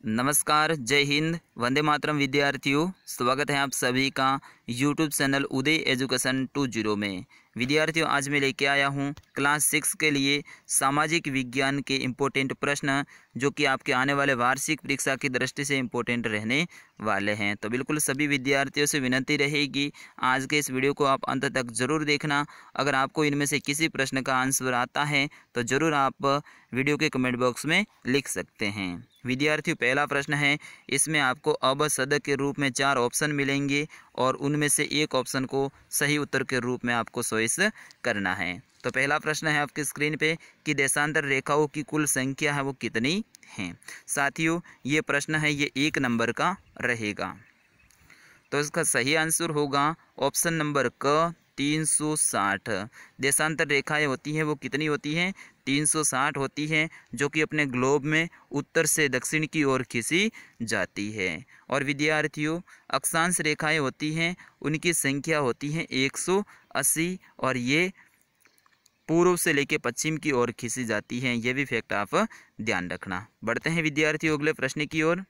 नमस्कार, जय हिंद, वंदे मातरम विद्यार्थियों। स्वागत है आप सभी का यूट्यूब चैनल उदय एजुकेशन 20 में। विद्यार्थियों, आज मैं लेके आया हूँ क्लास 6 के लिए सामाजिक विज्ञान के इम्पोर्टेंट प्रश्न, जो कि आपके आने वाले वार्षिक परीक्षा की दृष्टि से इम्पोर्टेंट रहने वाले हैं। तो बिल्कुल सभी विद्यार्थियों से विनती रहेगी, आज के इस वीडियो को आप अंत तक ज़रूर देखना। अगर आपको इनमें से किसी प्रश्न का आंसर आता है तो ज़रूर आप वीडियो के कमेंट बॉक्स में लिख सकते हैं। विद्यार्थियों, पहला प्रश्न है, इसमें आपको अबसद के रूप में 4 ऑप्शन मिलेंगे और उनमें से एक ऑप्शन को सही उत्तर के रूप में आपको चॉइस करना है। तो पहला प्रश्न है आपकी स्क्रीन पे कि देशांतर रेखाओं की कुल संख्या है वो कितनी है। साथियों, ये प्रश्न है, ये 1 नंबर का रहेगा। तो इसका सही आंसर होगा ऑप्शन नंबर क 360। देशांतर रेखाएं होती हैं वो कितनी होती हैं? 360 होती हैं, जो कि अपने ग्लोब में उत्तर से दक्षिण की ओर खींची जाती है। और विद्यार्थियों, अक्षांश रेखाएं होती हैं, उनकी संख्या होती है 180 और ये पूर्व से लेकर पश्चिम की ओर खींची जाती हैं। ये भी फैक्ट आप ध्यान रखना। बढ़ते हैं विद्यार्थियों अगले प्रश्न की ओर।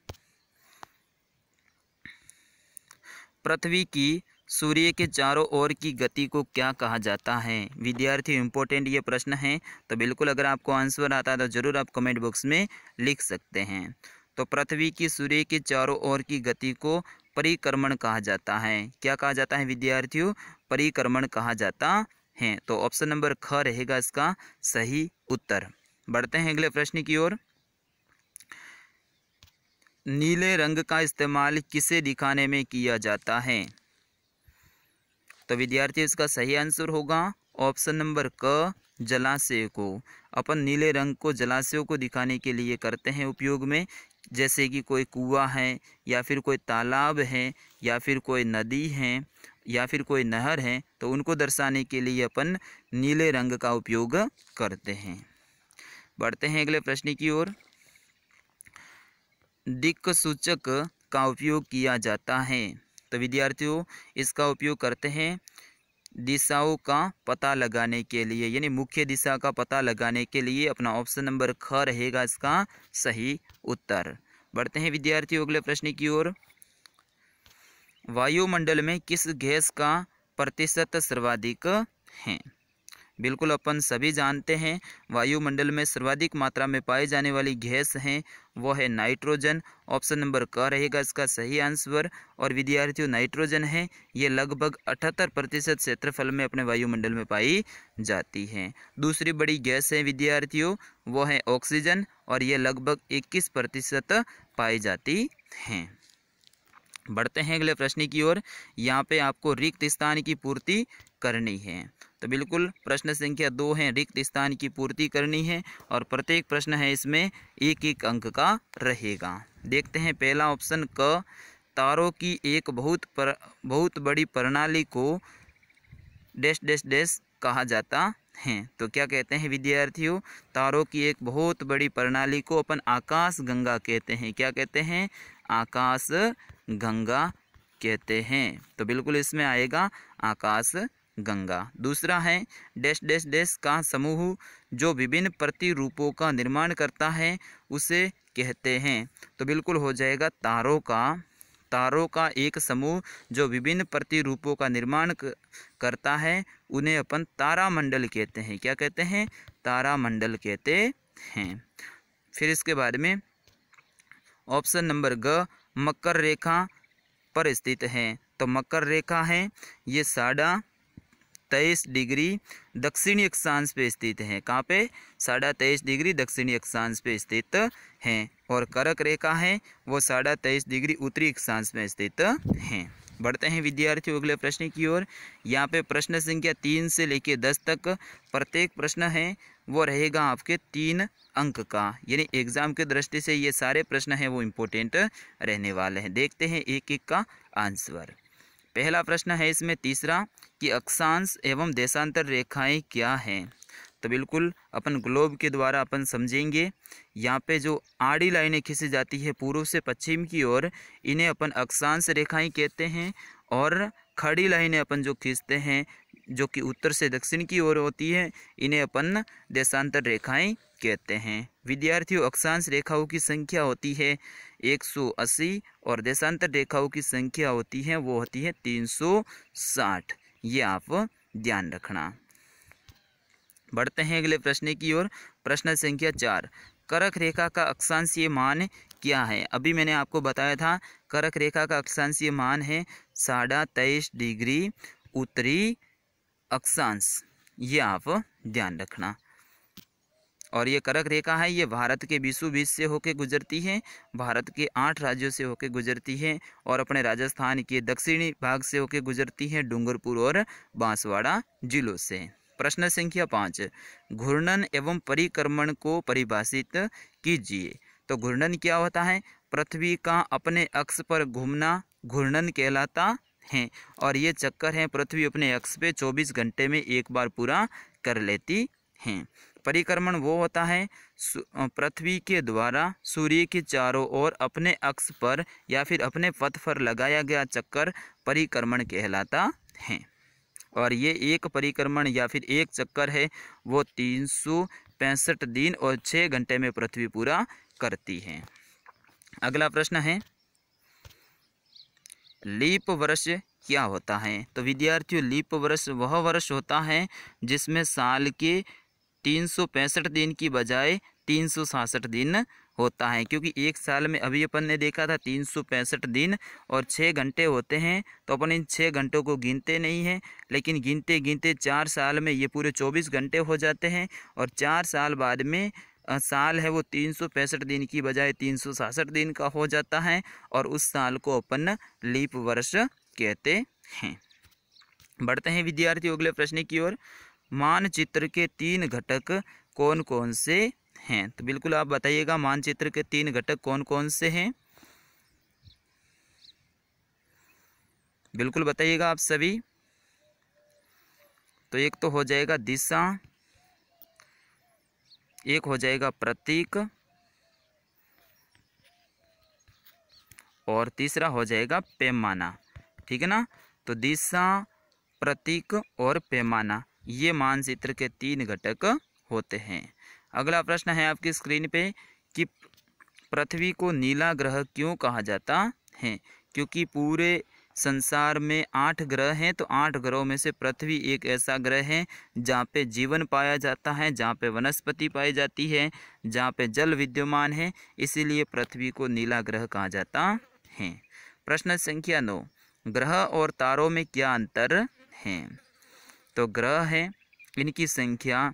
पृथ्वी की सूर्य के चारों ओर की गति को क्या कहा जाता है? विद्यार्थियों, इम्पोर्टेंट ये प्रश्न है, तो बिल्कुल अगर आपको आंसर आता है तो ज़रूर आप कमेंट बॉक्स में लिख सकते हैं। तो पृथ्वी की सूर्य के चारों ओर की गति को परिक्रमण कहा जाता है। क्या कहा जाता है विद्यार्थियों? परिक्रमण कहा जाता है। तो ऑप्शन नंबर ख रहेगा इसका सही उत्तर। बढ़ते हैं अगले प्रश्न की ओर। नीले रंग का इस्तेमाल किसे दिखाने में किया जाता है? तो विद्यार्थी, इसका सही आंसर होगा ऑप्शन नंबर क, जलाशय को। अपन नीले रंग को जलाशयों को दिखाने के लिए करते हैं उपयोग में, जैसे कि कोई कुआं है या फिर कोई तालाब है या फिर कोई नदी है या फिर कोई नहर है, तो उनको दर्शाने के लिए अपन नीले रंग का उपयोग करते हैं। बढ़ते हैं अगले प्रश्न की ओर। दिक्सूचक का उपयोग किया जाता है। तो विद्यार्थियों, इसका उपयोग करते हैं दिशाओं का पता लगाने के लिए, यानी मुख्य दिशा का पता लगाने के लिए। अपना ऑप्शन नंबर ख रहेगा इसका सही उत्तर। बढ़ते हैं विद्यार्थियों अगले प्रश्न की ओर। वायुमंडल में किस गैस का प्रतिशत सर्वाधिक है? बिल्कुल अपन सभी जानते हैं, वायुमंडल में सर्वाधिक मात्रा में पाई जाने वाली गैस है वो है नाइट्रोजन। ऑप्शन नंबर क रहेगा इसका सही आंसर। और विद्यार्थियों, नाइट्रोजन है ये लगभग 78% क्षेत्रफल में अपने वायुमंडल में पाई जाती है। दूसरी बड़ी गैस है विद्यार्थियों, वो है ऑक्सीजन और ये लगभग 21% पाई जाती हैं। बढ़ते हैं अगले प्रश्न की ओर। यहाँ पे आपको रिक्त स्थान की पूर्ति करनी है। तो बिल्कुल प्रश्न संख्या 2 है, रिक्त स्थान की पूर्ति करनी है और प्रत्येक प्रश्न है इसमें 1-1 अंक का रहेगा। देखते हैं पहला ऑप्शन क, तारों की एक बहुत बड़ी प्रणाली को डैश डैश डैश कहा जाता है। तो क्या कहते हैं विद्यार्थियों? तारों की एक बहुत बड़ी प्रणाली को अपन आकाश गंगा कहते हैं। क्या कहते हैं? आकाश गंगा कहते हैं। तो बिल्कुल इसमें आएगा आकाश गंगा। दूसरा है डैश डैश डैश का समूह जो विभिन्न प्रतिरूपों का निर्माण करता है उसे कहते हैं। तो बिल्कुल हो जाएगा तारों का एक समूह जो विभिन्न प्रतिरूपों का निर्माण करता है, उन्हें अपन तारामंडल कहते हैं। क्या कहते हैं? तारामंडल कहते हैं। फिर इसके बाद में ऑप्शन नंबर ग, मकर रेखा पर स्थित है। तो मकर रेखा है ये 23.5 डिग्री दक्षिणी अक्षांश पे स्थित है। कहाँ पे? 23.5 डिग्री दक्षिणी अक्षांश पे स्थित है। और कर्क रेखा है वो 23.5 डिग्री उत्तरी अक्षांश में स्थित है। बढ़ते हैं विद्यार्थियों अगले प्रश्न की ओर। यहाँ पे प्रश्न संख्या 3 से लेकर 10 तक प्रत्येक प्रश्न है वो रहेगा आपके 3 अंक का, यानी एग्जाम की दृष्टि से ये सारे प्रश्न हैं वो इम्पोर्टेंट रहने वाले हैं। देखते हैं 1-1 का आंसर। पहला प्रश्न है इसमें तीसरा कि अक्षांश एवं देशांतर रेखाएं क्या हैं। तो बिल्कुल अपन ग्लोब के द्वारा अपन समझेंगे। यहाँ पे जो आड़ी लाइनें खींची जाती है पूर्व से पश्चिम की ओर, इन्हें अपन अक्षांश रेखाएं कहते हैं। और खड़ी लाइनें अपन जो खींचते हैं जो कि उत्तर से दक्षिण की ओर होती है, इन्हें अपन देशांतर रेखाएं कहते हैं। विद्यार्थियों, अक्षांश रेखाओं की संख्या होती है 180 और देशांतर रेखाओं की संख्या होती है वो होती है 360। ये आप ध्यान रखना। बढ़ते हैं अगले प्रश्न की ओर। प्रश्न संख्या 4, करक रेखा का अक्षांशीय मान क्या है? अभी मैंने आपको बताया था करक रेखा का अक्षांशीय मान है 23.5 डिग्री उत्तरी अक्षांश। ये आप ध्यान रखना। और ये करक रेखा है, ये भारत के बीचों बीच से होकर गुजरती है, भारत के 8 राज्यों से होकर गुजरती है और अपने राजस्थान के दक्षिणी भाग से होकर गुजरती है, डूंगरपुर और बांसवाड़ा जिलों से। प्रश्न संख्या 5, घूर्णन एवं परिक्रमण को परिभाषित कीजिए। तो घूर्णन क्या होता है? पृथ्वी का अपने अक्ष पर घूमना घूर्णन कहलाता है। और ये चक्कर है पृथ्वी अपने अक्ष पे 24 घंटे में एक बार पूरा कर लेती है। परिक्रमण वो होता है पृथ्वी के द्वारा सूर्य के चारों ओर अपने अक्ष पर या फिर अपने पथ पर लगाया गया चक्कर परिक्रमण कहलाता है। और ये एक परिक्रमण या फिर एक चक्कर है वो 365 दिन और 6 घंटे में पृथ्वी पूरा करती है। अगला प्रश्न है, लीप वर्ष क्या होता है? तो विद्यार्थियों, लीप वर्ष वह वर्ष होता है जिसमें साल के 365 दिन की बजाय 366 दिन होता है। क्योंकि एक साल में अभी अपन ने देखा था 365 दिन और 6 घंटे होते हैं, तो अपन इन 6 घंटों को गिनते नहीं हैं, लेकिन गिनते गिनते 4 साल में ये पूरे 24 घंटे हो जाते हैं। और 4 साल बाद में साल है वो 365 दिन की बजाय 366 दिन का हो जाता है और उस साल को अपन लीप वर्ष कहते हैं। बढ़ते हैं विद्यार्थियों अगले प्रश्न की ओर। मानचित्र के 3 घटक कौन कौन से हैं? तो बिल्कुल आप बताइएगा मानचित्र के 3 घटक कौन कौन से हैं? बिल्कुल बताइएगा आप सभी। तो एक तो हो जाएगा दिशा, एक हो जाएगा प्रतीक और तीसरा हो जाएगा पैमाना। ठीक है ना? तो दिशा, प्रतीक और पैमाना ये मानचित्र के 3 घटक होते हैं। अगला प्रश्न है आपकी स्क्रीन पे कि पृथ्वी को नीला ग्रह क्यों कहा जाता है? क्योंकि पूरे संसार में 8 ग्रह हैं, तो 8 ग्रहों में से पृथ्वी एक ऐसा ग्रह है जहाँ पे जीवन पाया जाता है, जहाँ पे वनस्पति पाई जाती है, जहाँ पे जल विद्यमान है, इसीलिए पृथ्वी को नीला ग्रह कहा जाता है। प्रश्न संख्या 9, ग्रह और तारों में क्या अंतर है? तो ग्रह है इनकी संख्या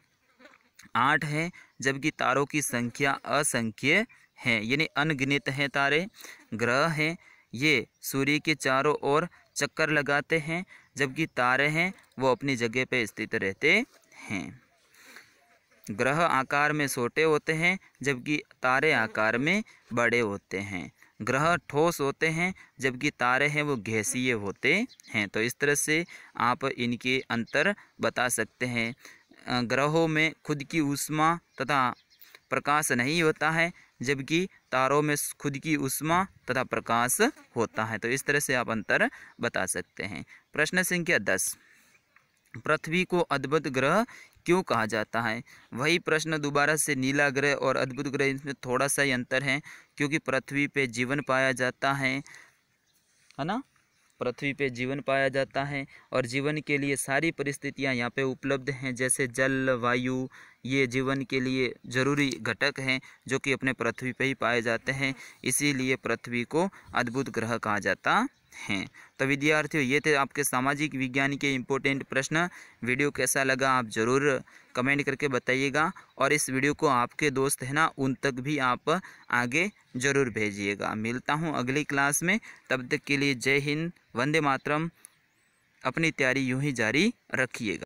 8 है, जबकि तारों की संख्या असंख्य है, यानी अनगिनत है तारे। ग्रह हैं ये सूर्य के चारों ओर चक्कर लगाते हैं, जबकि तारे हैं वो अपनी जगह पे स्थित रहते हैं। ग्रह आकार में छोटे होते हैं, जबकि तारे आकार में बड़े होते हैं। ग्रह ठोस होते हैं, जबकि तारे हैं वो गैसीय होते हैं। तो इस तरह से आप इनके अंतर बता सकते हैं। ग्रहों में खुद की ऊष्मा तथा प्रकाश नहीं होता है, जबकि तारों में खुद की ऊष्मा तथा प्रकाश होता है। तो इस तरह से आप अंतर बता सकते हैं। प्रश्न संख्या 10, पृथ्वी को अद्भुत ग्रह क्यों कहा जाता है? वही प्रश्न दोबारा से, नीला ग्रह और अद्भुत ग्रह इसमें थोड़ा सा ही अंतर है, क्योंकि पृथ्वी पे जीवन पाया जाता है ना? पृथ्वी पे जीवन पाया जाता है और जीवन के लिए सारी परिस्थितियां यहाँ पे उपलब्ध हैं, जैसे जल, वायु, ये जीवन के लिए ज़रूरी घटक हैं जो कि अपने पृथ्वी पे ही पाए जाते हैं। इसीलिए पृथ्वी को अद्भुत ग्रह कहा जाता है। तो विद्यार्थियों, ये थे आपके सामाजिक विज्ञान के इम्पोर्टेंट प्रश्न। वीडियो कैसा लगा आप ज़रूर कमेंट करके बताइएगा और इस वीडियो को आपके दोस्त है ना उन तक भी आप आगे ज़रूर भेजिएगा। मिलता हूँ अगली क्लास में, तब तक के लिए जय हिंद, वंदे मातरम। अपनी तैयारी यूँ ही जारी रखिएगा।